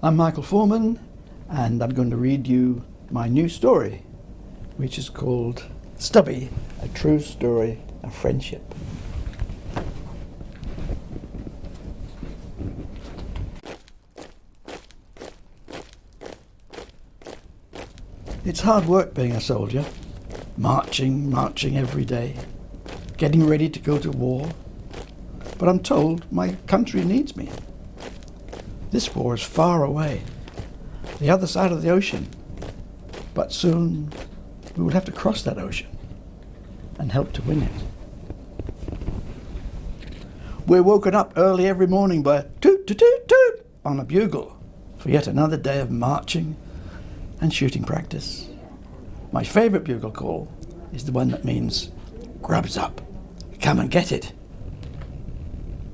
I'm Michael Foreman, and I'm going to read you my new story, which is called Stubby, a true story of friendship. It's hard work being a soldier, marching every day, getting ready to go to war. But I'm told my country needs me. This war is far away, the other side of the ocean, but soon we will have to cross that ocean and help to win it. We're woken up early every morning by a toot toot toot toot on a bugle for yet another day of marching and shooting practice. My favourite bugle call is the one that means grubs up, come and get it.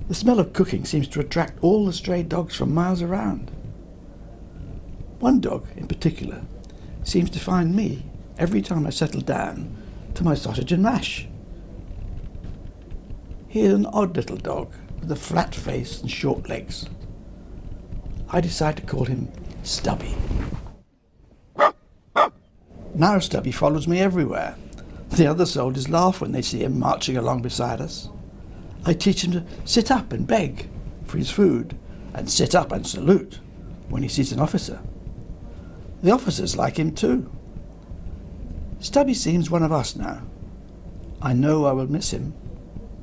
The smell of cooking seems to attract all the stray dogs from miles around. One dog in particular seems to find me every time I settle down to my sausage and mash. He is an odd little dog with a flat face and short legs. I decide to call him Stubby. Now Stubby follows me everywhere. The other soldiers laugh when they see him marching along beside us. I teach him to sit up and beg for his food, and sit up and salute when he sees an officer. The officers like him too. Stubby seems one of us now. I know I will miss him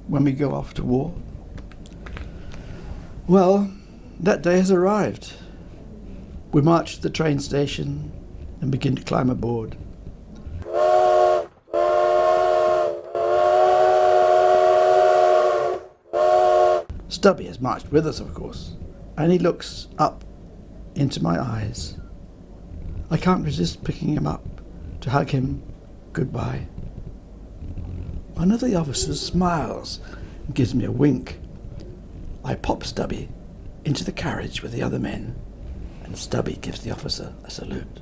when we go off to war. Well, that day has arrived. We march to the train station and begin to climb aboard. Stubby has marched with us, of course, and he looks up into my eyes. I can't resist picking him up to hug him goodbye. One of the officers smiles and gives me a wink. I pop Stubby into the carriage with the other men, and Stubby gives the officer a salute.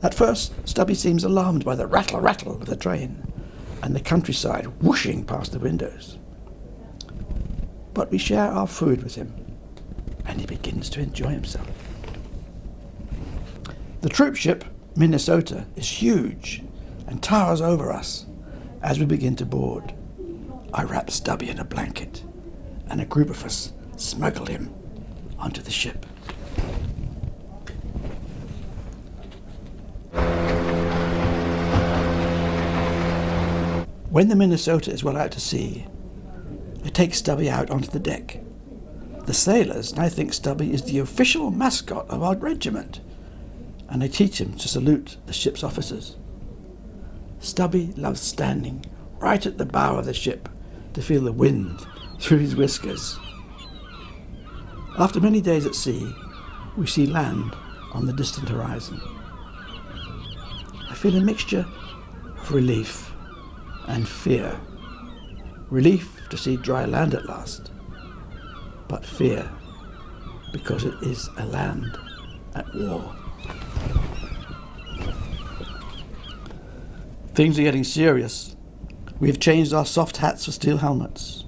At first, Stubby seems alarmed by the rattle of the train and the countryside whooshing past the windows. But we share our food with him, and he begins to enjoy himself. The troop ship, Minnesota, is huge and towers over us as we begin to board. I wrap Stubby in a blanket, and a group of us smuggle him onto the ship. When the Minnesota is well out to sea, I take Stubby out onto the deck. The sailors now think Stubby is the official mascot of our regiment, and I teach him to salute the ship's officers. Stubby loves standing right at the bow of the ship to feel the wind through his whiskers. After many days at sea, we see land on the distant horizon. I feel a mixture of relief and fear. Relief to see dry land at last, but fear because it is a land at war. Things are getting serious. We have changed our soft hats for steel helmets.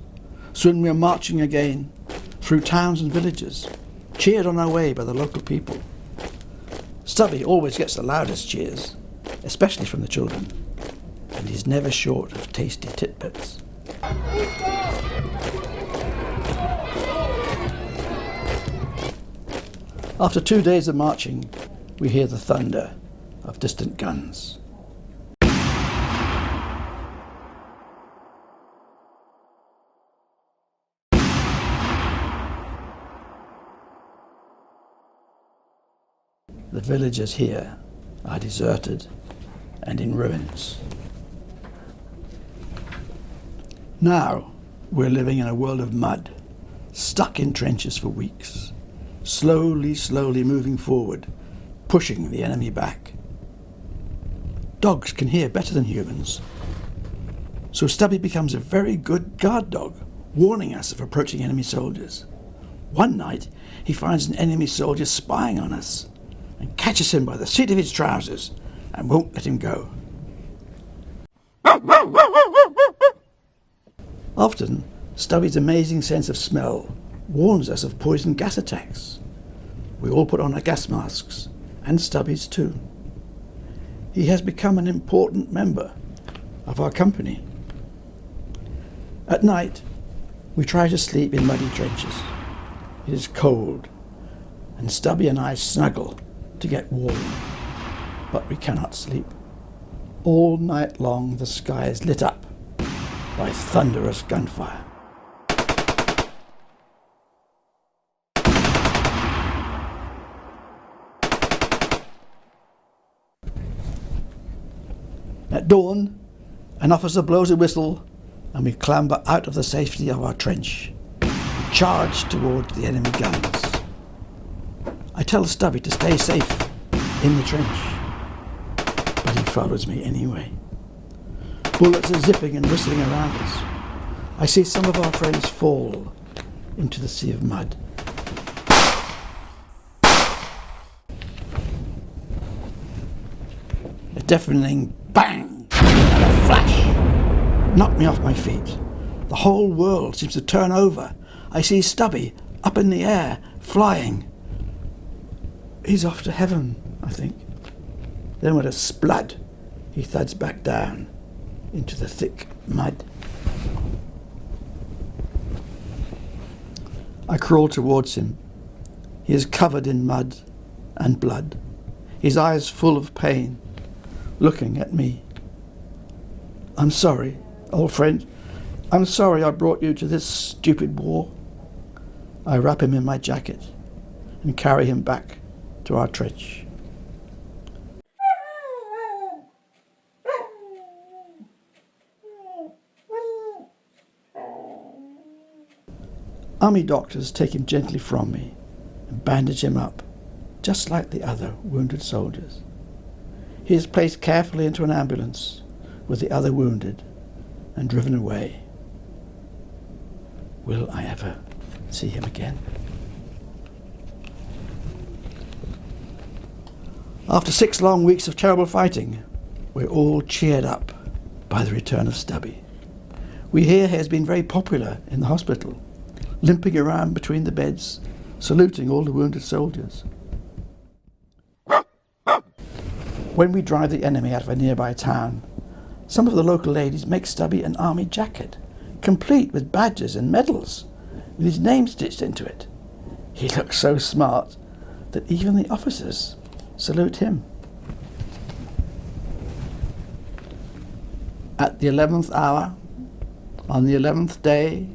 Soon we are marching again through towns and villages, cheered on our way by the local people. Stubby always gets the loudest cheers, especially from the children, and he's never short of tasty titbits. After 2 days of marching, we hear the thunder of distant guns. The villages here are deserted and in ruins. Now we're living in a world of mud, stuck in trenches for weeks, slowly moving forward, pushing the enemy back. Dogs can hear better than humans, so Stubby becomes a very good guard dog, warning us of approaching enemy soldiers. One night, he finds an enemy soldier spying on us and catches him by the seat of his trousers and won't let him go. Often, Stubby's amazing sense of smell warns us of poison gas attacks. We all put on our gas masks, and Stubby's too. He has become an important member of our company. At night, we try to sleep in muddy trenches. It is cold, and Stubby and I snuggle to get warm, but we cannot sleep. All night long the sky is lit up by thunderous gunfire. At dawn, an officer blows a whistle and we clamber out of the safety of our trench and charge towards the enemy guns. I tell Stubby to stay safe in the trench, but he follows me anyway. Bullets are zipping and whistling around us. I see some of our friends fall into the sea of mud. A deafening bang and a flash knocked me off my feet. The whole world seems to turn over. I see Stubby up in the air, flying. He's off to heaven, I think. Then with a splud, he thuds back down into the thick mud. I crawl towards him. He is covered in mud and blood, his eyes full of pain, looking at me. I'm sorry, old friend. I'm sorry I brought you to this stupid war. I wrap him in my jacket and carry him back to our trench. Army doctors take him gently from me and bandage him up, just like the other wounded soldiers. He is placed carefully into an ambulance with the other wounded and driven away. Will I ever see him again? After 6 long weeks of terrible fighting, we're all cheered up by the return of Stubby. We hear he has been very popular in the hospital, limping around between the beds, saluting all the wounded soldiers. When we drive the enemy out of a nearby town, some of the local ladies make Stubby an army jacket, complete with badges and medals, with his name stitched into it. He looks so smart that even the officers salute him. At the 11th hour, on the 11th day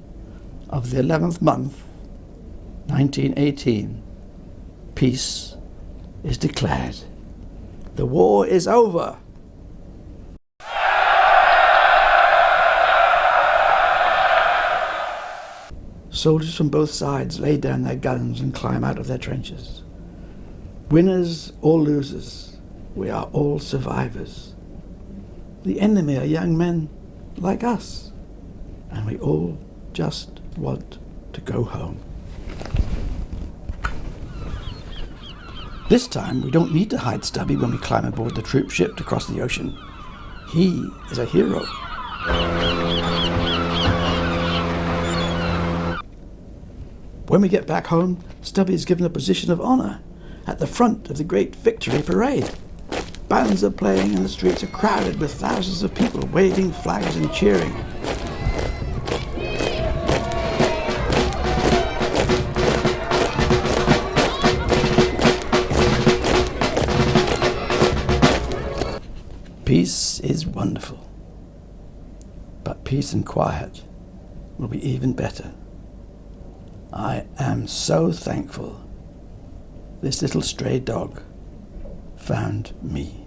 of the 11th month, 1918, peace is declared. The war is over. Soldiers from both sides lay down their guns and climb out of their trenches. Winners or losers, we are all survivors. The enemy are young men like us, and we all just want to go home. This time we don't need to hide Stubby when we climb aboard the troop ship to cross the ocean. He is a hero. When we get back home, Stubby is given a position of honour at the front of the great victory parade. Bands are playing and the streets are crowded with thousands of people waving flags and cheering. Peace is wonderful, but peace and quiet will be even better. I am so thankful this little stray dog found me.